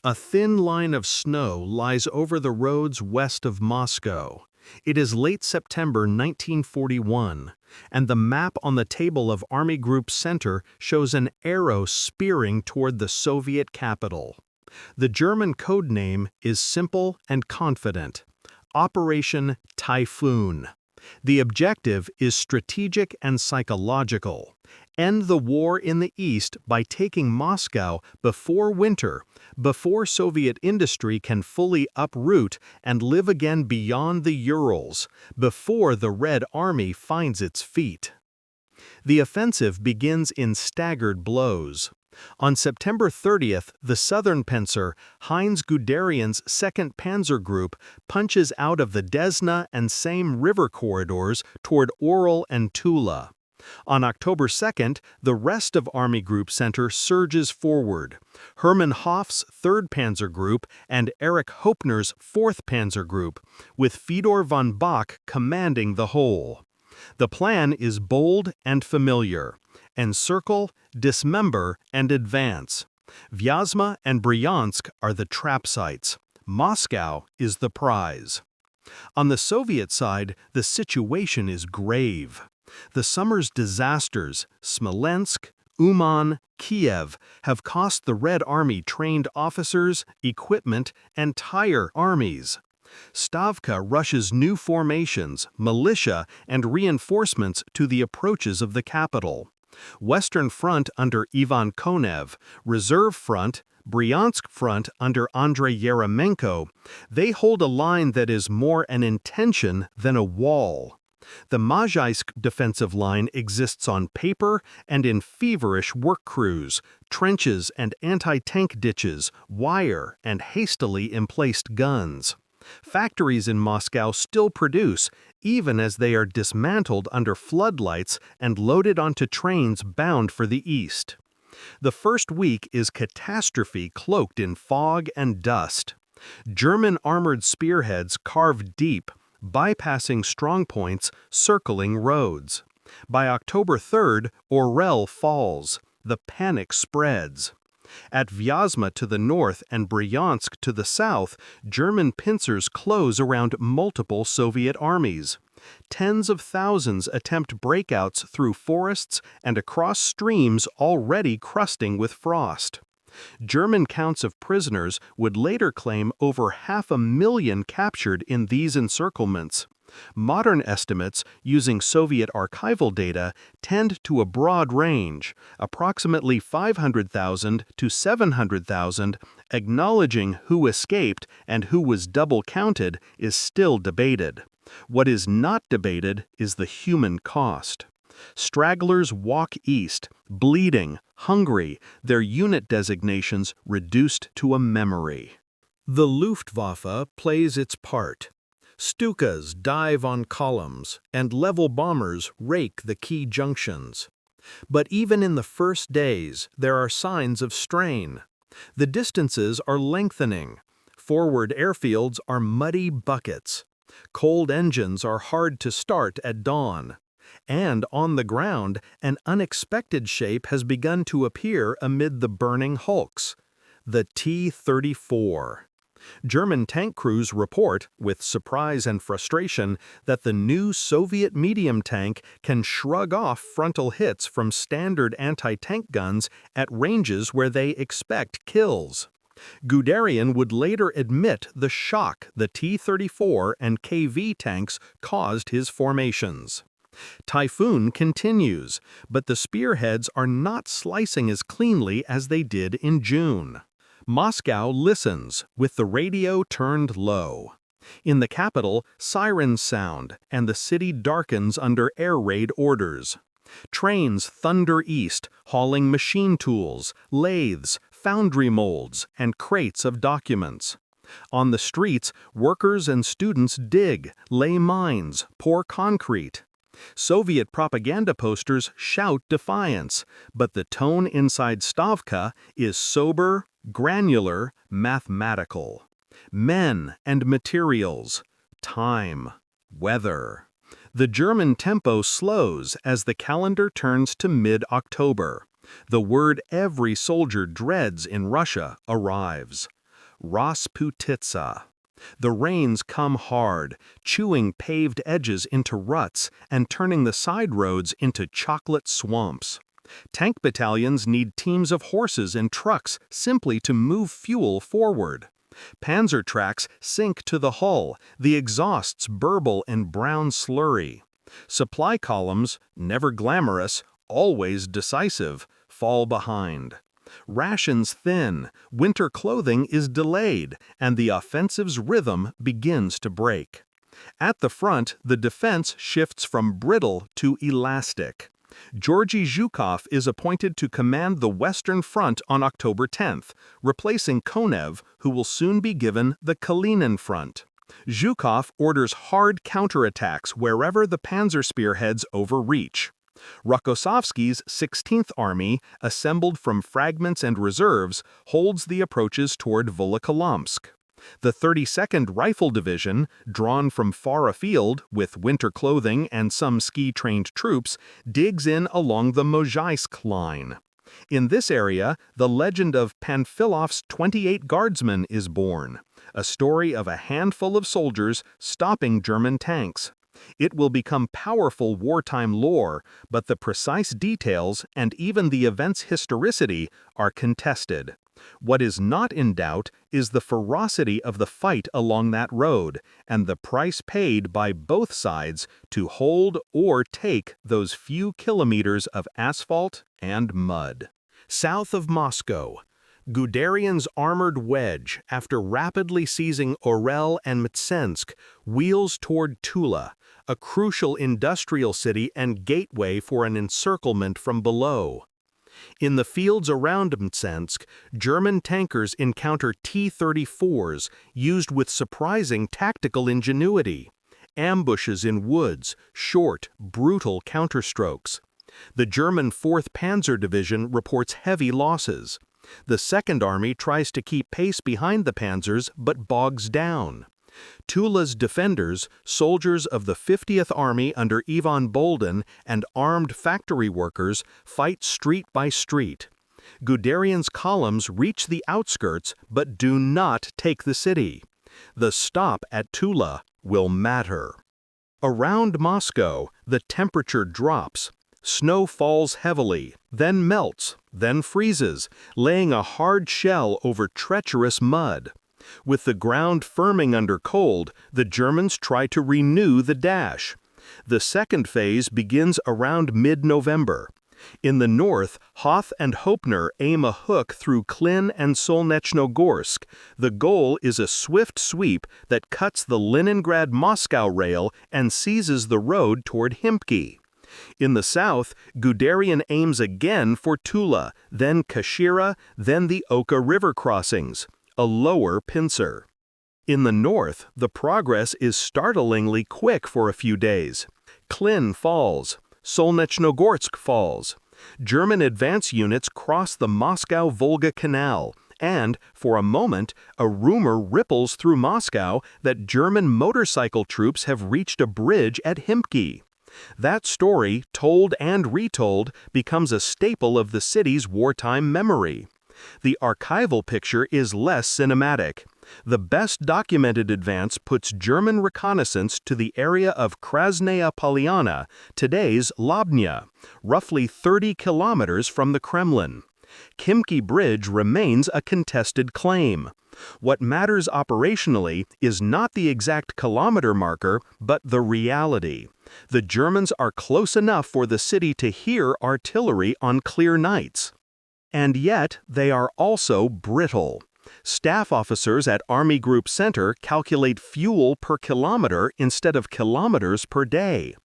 A thin line of snow lies over the roads west of Moscow. It is late September 1941, and the map on the table of Army Group Center shows an arrow spearing toward the Soviet capital. The German code name is simple and confident: Operation Typhoon. The objective is strategic and psychological: end the war in the east by taking Moscow before winter, before Soviet industry can fully uproot and live again beyond the Urals, before the Red Army finds its feet. The offensive begins in staggered blows. On September 30th, the southern pincer, Heinz Guderian's 2nd Panzer Group, punches out of the Desna and Same river corridors toward Oral and Tula. On October 2nd, the rest of Army Group Center surges forward. Hermann Hoff's 3rd Panzer Group and Erich Hopner's 4th Panzer Group, with Fedor von Bock commanding the whole. The plan is bold and familiar: encircle, dismember, and advance. Vyazma and Bryansk are the trap sites. Moscow is the prize. On the Soviet side, the situation is grave. The summer's disasters, Smolensk, Uman, Kiev, have cost the Red Army trained officers, equipment, and entire armies. Stavka rushes new formations, militia, and reinforcements to the approaches of the capital. Western Front under Ivan Konev, Reserve Front, Bryansk Front under Andrei Yeremenko, they hold a line that is more an intention than a wall. The Mozhaisk defensive line exists on paper and in feverish work crews, trenches and anti-tank ditches, wire, and hastily emplaced guns. Factories in Moscow still produce, even as they are dismantled under floodlights and loaded onto trains bound for the east. The first week is catastrophe cloaked in fog and dust. German armored spearheads carve deep, bypassing strongpoints, circling roads. By October 3rd, Orel falls. The panic spreads. At Vyazma to the north and Bryansk to the south, German pincers close around multiple Soviet armies. Tens of thousands attempt breakouts through forests and across streams already crusting with frost. German counts of prisoners would later claim over 500,000 captured in these encirclements. Modern estimates, using Soviet archival data, tend to a broad range, approximately 500,000 to 700,000. Acknowledging who escaped and who was double counted is still debated. What is not debated is the human cost. Stragglers walk east, bleeding, hungry, their unit designations reduced to a memory. The Luftwaffe plays its part. Stukas dive on columns, and level bombers rake the key junctions. But even in the first days, there are signs of strain. The distances are lengthening. Forward airfields are muddy buckets. Cold engines are hard to start at dawn. And on the ground, an unexpected shape has begun to appear amid the burning hulks: the T-34. German tank crews report, with surprise and frustration, that the new Soviet medium tank can shrug off frontal hits from standard anti-tank guns at ranges where they expect kills. Guderian would later admit the shock the T-34 and KV tanks caused his formations. Typhoon continues, but the spearheads are not slicing as cleanly as they did in June. Moscow listens, with the radio turned low. In the capital, sirens sound, and the city darkens under air raid orders. Trains thunder east, hauling machine tools, lathes, foundry molds, and crates of documents. On the streets, workers and students dig, lay mines, pour concrete. Soviet propaganda posters shout defiance, but the tone inside Stavka is sober, granular, mathematical. Men and materials, time, weather. The German tempo slows as the calendar turns to mid-October. The word every soldier dreads in Russia arrives: Rasputitsa. The rains come hard, chewing paved edges into ruts and turning the side roads into chocolate swamps. Tank battalions need teams of horses and trucks simply to move fuel forward. Panzer tracks sink to the hull, the exhausts burble and brown slurry. Supply columns, never glamorous, always decisive, fall behind. Rations thin, winter clothing is delayed, and the offensive's rhythm begins to break. At the front, the defense shifts from brittle to elastic. Georgy Zhukov is appointed to command the Western Front on October 10th, replacing Konev, who will soon be given the Kalinin Front. Zhukov orders hard counterattacks wherever the panzer spearheads overreach. Rokossovsky's 16th Army, assembled from fragments and reserves, holds the approaches toward Volokholamsk. The 32nd Rifle Division, drawn from far afield with winter clothing and some ski-trained troops, digs in along the Mozhaisk Line. In this area, the legend of Panfilov's 28 Guardsmen is born, a story of a handful of soldiers stopping German tanks. It will become powerful wartime lore, but the precise details and even the event's historicity are contested. What is not in doubt is the ferocity of the fight along that road and the price paid by both sides to hold or take those few kilometers of asphalt and mud. South of Moscow, Guderian's armored wedge, after rapidly seizing Orel and Mtsensk, wheels toward Tula, a crucial industrial city and gateway for an encirclement from below. In the fields around Mtsensk, German tankers encounter T-34s used with surprising tactical ingenuity. Ambushes in woods, short, brutal counterstrokes. The German 4th Panzer Division reports heavy losses. The 2nd Army tries to keep pace behind the panzers but bogs down. Tula's defenders, soldiers of the 50th Army under Ivan Boldin and armed factory workers, fight street by street. Guderian's columns reach the outskirts but do not take the city. The stop at Tula will matter. Around Moscow, the temperature drops. Snow falls heavily, then melts, then freezes, laying a hard shell over treacherous mud. With the ground firming under cold, the Germans try to renew the dash. The second phase begins around mid-November. In the north, Hoth and Hopner aim a hook through Klin and Solnechnogorsk. The goal is a swift sweep that cuts the Leningrad-Moscow rail and seizes the road toward Himki. In the south, Guderian aims again for Tula, then Kashira, then the Oka River crossings, a lower pincer. In the north, the progress is startlingly quick for a few days. Klin falls. Solnechnogorsk falls. German advance units cross the Moscow-Volga Canal, and, for a moment, a rumor ripples through Moscow that German motorcycle troops have reached a bridge at Himki. That story, told and retold, becomes a staple of the city's wartime memory. The archival picture is less cinematic. The best documented advance puts German reconnaissance to the area of Krasnaya Polyana, today's Lobnya, roughly 30 kilometers from the Kremlin. Khimki Bridge remains a contested claim. What matters operationally is not the exact kilometer marker, but the reality. The Germans are close enough for the city to hear artillery on clear nights. And yet, they are also brittle. Staff officers at Army Group Center calculate fuel per kilometer instead of kilometers per day.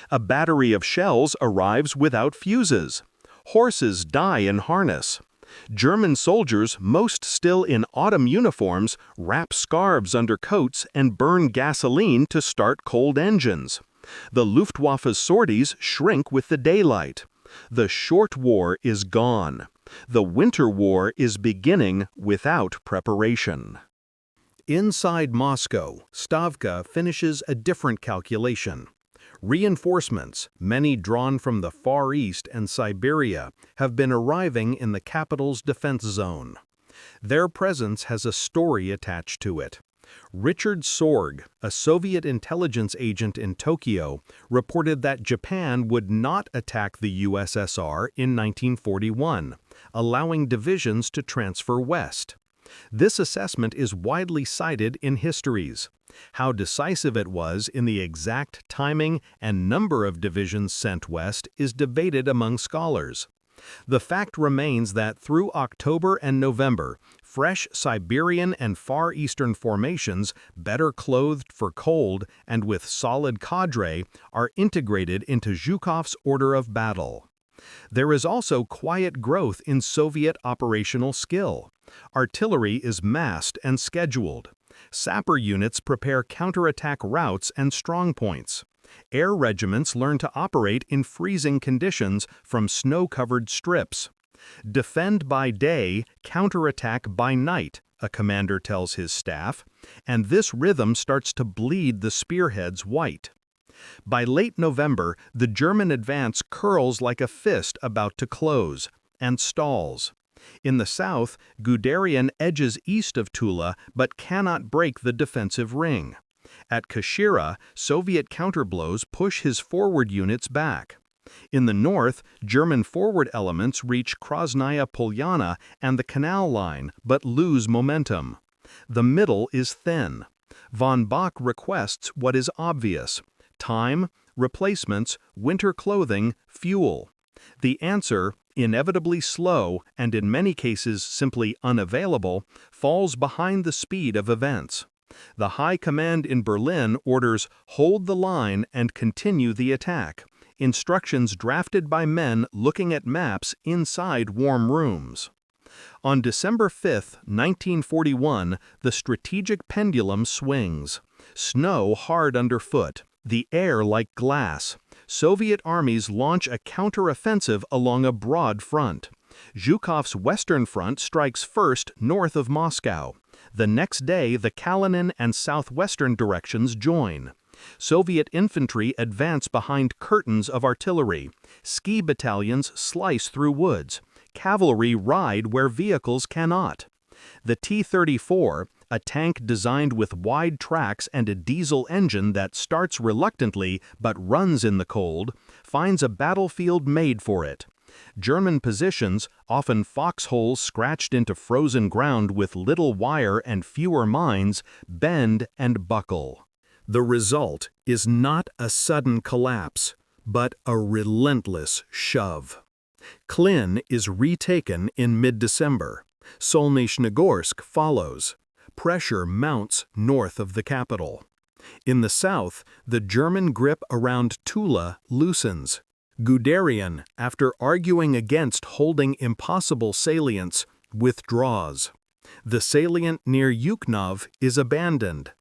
A battery of shells arrives without fuses. Horses die in harness. German soldiers, most still in autumn uniforms, wrap scarves under coats and burn gasoline to start cold engines. The Luftwaffe's sorties shrink with the daylight. The short war is gone. The winter war is beginning without preparation. Inside Moscow, Stavka finishes a different calculation. Reinforcements, many drawn from the Far East and Siberia, have been arriving in the capital's defense zone. Their presence has a story attached to it. Richard Sorg, a Soviet intelligence agent in Tokyo, reported that Japan would not attack the USSR in 1941, allowing divisions to transfer west. This assessment is widely cited in histories. How decisive it was in the exact timing and number of divisions sent west is debated among scholars. The fact remains that through October and November, fresh Siberian and Far Eastern formations, better clothed for cold and with solid cadre, are integrated into Zhukov's order of battle. There is also quiet growth in Soviet operational skill. Artillery is massed and scheduled. Sapper units prepare counterattack routes and strongpoints. Air regiments learn to operate in freezing conditions from snow-covered strips. Defend by day, counterattack by night, a commander tells his staff, and this rhythm starts to bleed the spearheads white. By late November, the German advance curls like a fist about to close, and stalls. In the south, Guderian edges east of Tula but cannot break the defensive ring. At Kashira, Soviet counterblows push his forward units back. In the north, German forward elements reach Krasnaya Polyana and the Canal Line, but lose momentum. The middle is thin. Von Bock requests what is obvious: time, replacements, winter clothing, fuel. The answer, inevitably slow and in many cases simply unavailable, falls behind the speed of events. The High Command in Berlin orders "hold the line and continue the attack," instructions drafted by men looking at maps inside warm rooms. On December 5, 1941, the strategic pendulum swings. Snow hard underfoot, the air like glass. Soviet armies launch a counteroffensive along a broad front. Zhukov's Western Front strikes first north of Moscow. The next day, the Kalinin and southwestern directions join. Soviet infantry advance behind curtains of artillery. Ski battalions slice through woods. Cavalry ride where vehicles cannot. The T-34, a tank designed with wide tracks and a diesel engine that starts reluctantly but runs in the cold, finds a battlefield made for it. German positions, often foxholes scratched into frozen ground with little wire and fewer mines, bend and buckle. The result is not a sudden collapse, but a relentless shove. Klin is retaken in mid-December. Solnizhnegorsk follows. Pressure mounts north of the capital. In the south, the German grip around Tula loosens. Guderian, after arguing against holding impossible salients, withdraws. The salient near Yukhnov is abandoned.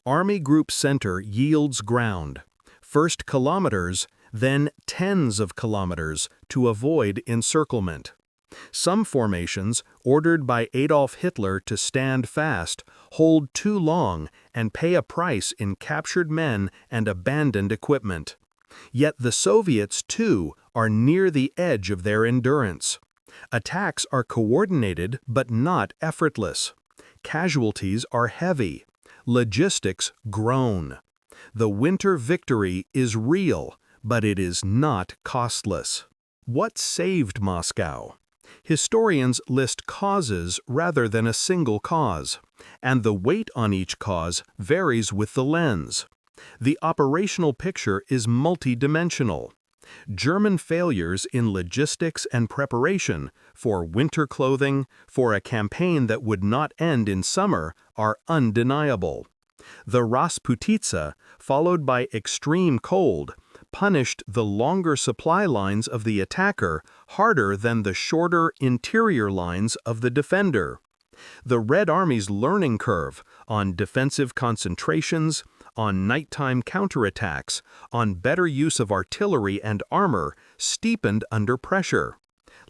Army Group Center yields ground. First kilometers, then tens of kilometers to avoid encirclement. Some formations, ordered by Adolf Hitler to stand fast, hold too long and pay a price in captured men and abandoned equipment. Yet the Soviets, too, are near the edge of their endurance. Attacks are coordinated but not effortless. Casualties are heavy. Logistics groan. The winter victory is real, but it is not costless. What saved Moscow? Historians list causes rather than a single cause, and the weight on each cause varies with the lens. The operational picture is multidimensional. German failures in logistics and preparation for winter clothing, for a campaign that would not end in summer, are undeniable. The Rasputitsa, followed by extreme cold, punished the longer supply lines of the attacker harder than the shorter interior lines of the defender. The Red Army's learning curve on defensive concentrations, on nighttime counterattacks, on better use of artillery and armor, steepened under pressure.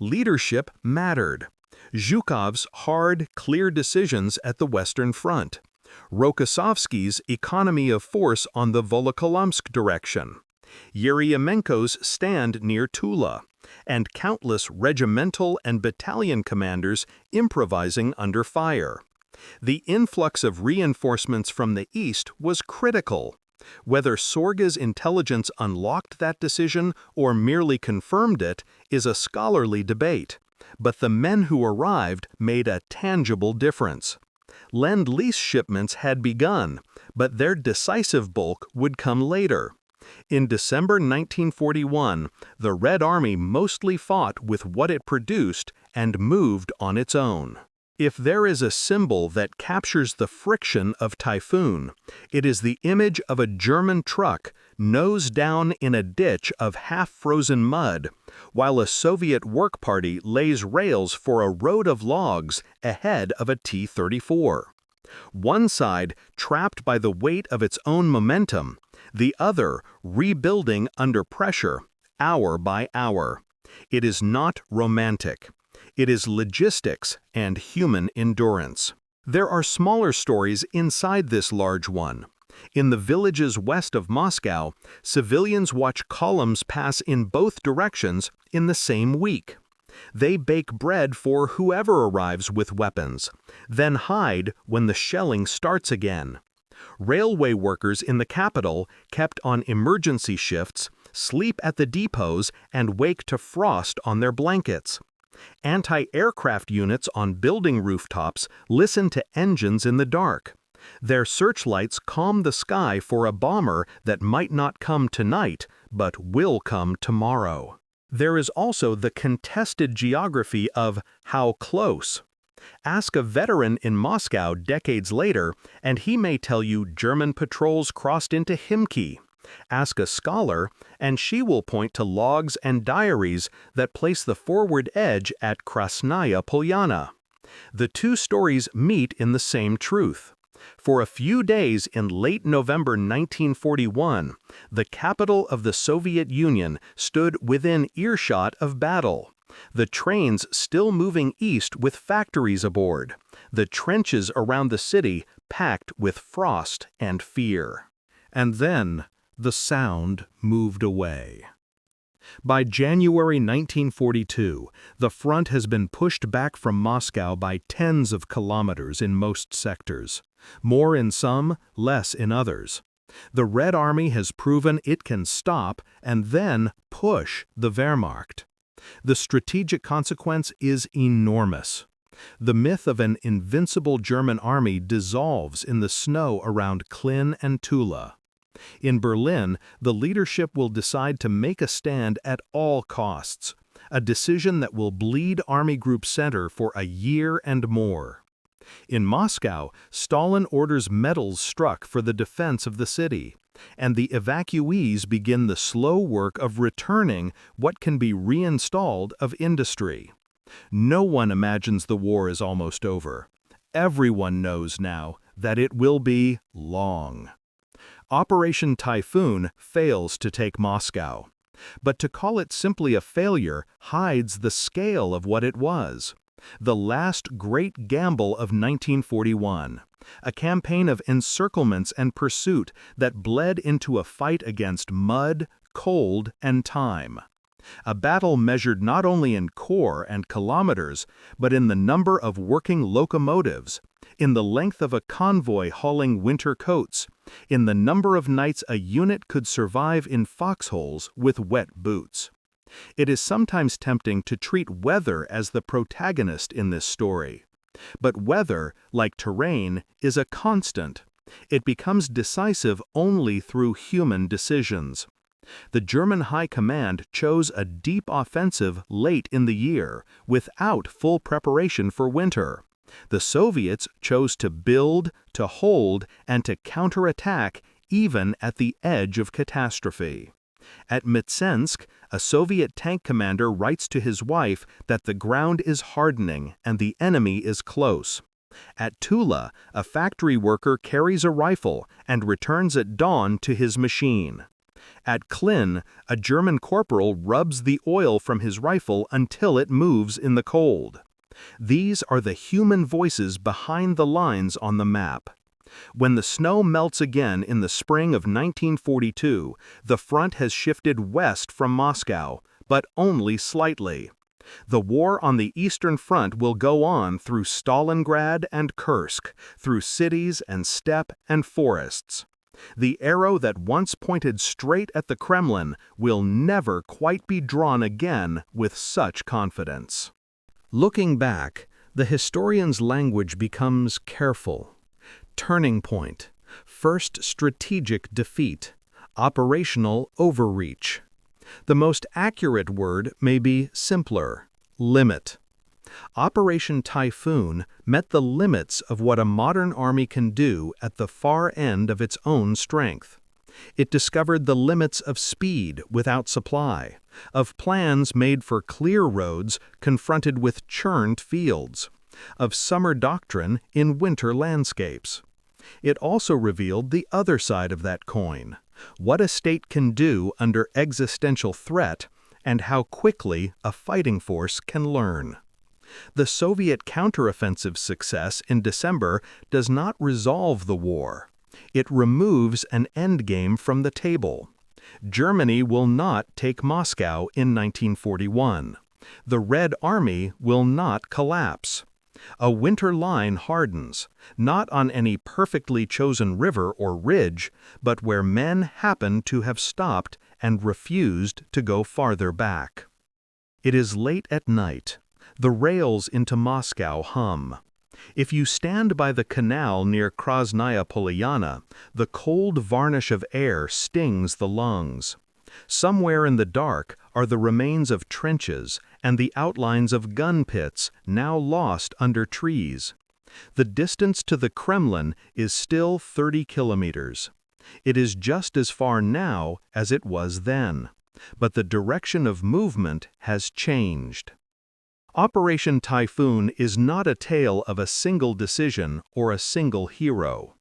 Leadership mattered. Zhukov's hard, clear decisions at the Western Front. Rokossovsky's economy of force on the Volokholamsk direction. Yeryomenko's stand near Tula. and countless regimental and battalion commanders improvising under fire. The influx of reinforcements from the east was critical. Whether Sorga's intelligence unlocked that decision or merely confirmed it is a scholarly debate, but the men who arrived made a tangible difference. Lend-Lease shipments had begun, but their decisive bulk would come later. In December 1941, the Red Army mostly fought with what it produced and moved on its own. If there is a symbol that captures the friction of Typhoon, it is the image of a German truck nose down in a ditch of half-frozen mud, while a Soviet work party lays rails for a road of logs ahead of a T-34. One side trapped by the weight of its own momentum, the other rebuilding under pressure, hour by hour. It is not romantic. It is logistics and human endurance. There are smaller stories inside this large one. In the villages west of Moscow, civilians watch columns pass in both directions in the same week. They bake bread for whoever arrives with weapons, then hide when the shelling starts again. Railway workers in the capital, kept on emergency shifts, sleep at the depots and wake to frost on their blankets. Anti-aircraft units on building rooftops listen to engines in the dark. Their searchlights calm the sky for a bomber that might not come tonight, but will come tomorrow. There is also the contested geography of how close. Ask a veteran in Moscow decades later, and he may tell you German patrols crossed into Himki. Ask a scholar, and she will point to logs and diaries that place the forward edge at Krasnaya Polyana. The two stories meet in the same truth. For a few days in late November 1941, the capital of the Soviet Union stood within earshot of battle. The trains still moving east with factories aboard. The trenches around the city packed with frost and fear. And then the sound moved away. By January 1942, the front has been pushed back from Moscow by tens of kilometers in most sectors. More in some, less in others. The Red Army has proven it can stop and then push the Wehrmacht. The strategic consequence is enormous. The myth of an invincible German army dissolves in the snow around Klin and Tula. In Berlin, the leadership will decide to make a stand at all costs, a decision that will bleed Army Group Center for a year and more. In Moscow, Stalin orders medals struck for the defense of the city, and the evacuees begin the slow work of returning what can be reinstalled of industry. No one imagines the war is almost over. Everyone knows now that it will be long. Operation Typhoon fails to take Moscow. But to call it simply a failure hides the scale of what it was. The last great gamble of 1941, a campaign of encirclements and pursuit that bled into a fight against mud, cold, and time. A battle measured not only in corps and kilometers, but in the number of working locomotives, in the length of a convoy hauling winter coats, in the number of nights a unit could survive in foxholes with wet boots. It is sometimes tempting to treat weather as the protagonist in this story. But weather, like terrain, is a constant. It becomes decisive only through human decisions. The German High Command chose a deep offensive late in the year, without full preparation for winter. The Soviets chose to build, to hold, and to counterattack even at the edge of catastrophe. At Mozhaisk, a Soviet tank commander writes to his wife that the ground is hardening and the enemy is close. At Tula, a factory worker carries a rifle and returns at dawn to his machine. At Klin, a German corporal rubs the oil from his rifle until it moves in the cold. These are the human voices behind the lines on the map. When the snow melts again in the spring of 1942, the front has shifted west from Moscow, but only slightly. The war on the Eastern Front will go on through Stalingrad and Kursk, through cities and steppe and forests. The arrow that once pointed straight at the Kremlin will never quite be drawn again with such confidence. Looking back, the historian's language becomes careful. Turning point. First strategic defeat. Operational overreach. The most accurate word may be simpler: limit. Operation Typhoon met the limits of what a modern army can do at the far end of its own strength. It discovered the limits of speed without supply, of plans made for clear roads confronted with churned fields, of summer doctrine in winter landscapes. It also revealed the other side of that coin, what a state can do under existential threat, and how quickly a fighting force can learn. The Soviet counteroffensive success in December does not resolve the war. It removes an endgame from the table. Germany will not take Moscow in 1941. The Red Army will not collapse. A winter line hardens, not on any perfectly chosen river or ridge, but where men happen to have stopped and refused to go farther back. It is late at night. The rails into Moscow hum. If you stand by the canal near Krasnaya Polyana, the cold varnish of air stings the lungs. Somewhere in the dark are the remains of trenches and the outlines of gun pits now lost under trees. The distance to the Kremlin is still 30 kilometers. It is just as far now as it was then, but the direction of movement has changed. Operation Typhoon is not a tale of a single decision or a single hero.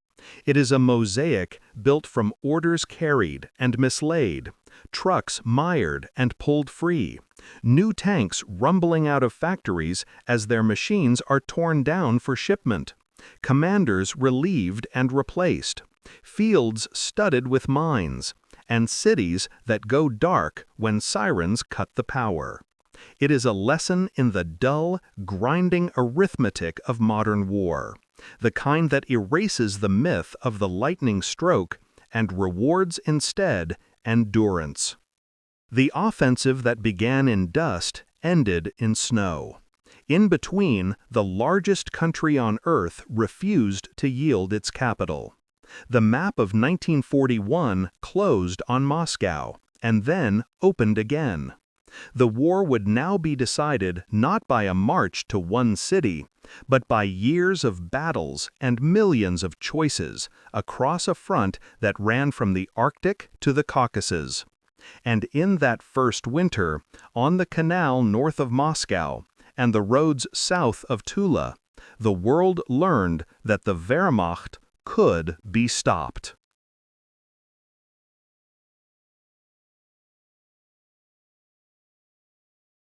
It is a mosaic built from orders carried and mislaid, trucks mired and pulled free, new tanks rumbling out of factories as their machines are torn down for shipment, commanders relieved and replaced, fields studded with mines, and cities that go dark when sirens cut the power. It is a lesson in the dull, grinding arithmetic of modern war, the kind that erases the myth of the lightning stroke and rewards instead endurance. The offensive that began in dust ended in snow. In between, the largest country on earth refused to yield its capital. The map of 1941 closed on Moscow, and then opened again. The war would now be decided not by a march to one city, but by years of battles and millions of choices across a front that ran from the Arctic to the Caucasus. And in that first winter, on the canal north of Moscow and the roads south of Tula, the world learned that the Wehrmacht could be stopped.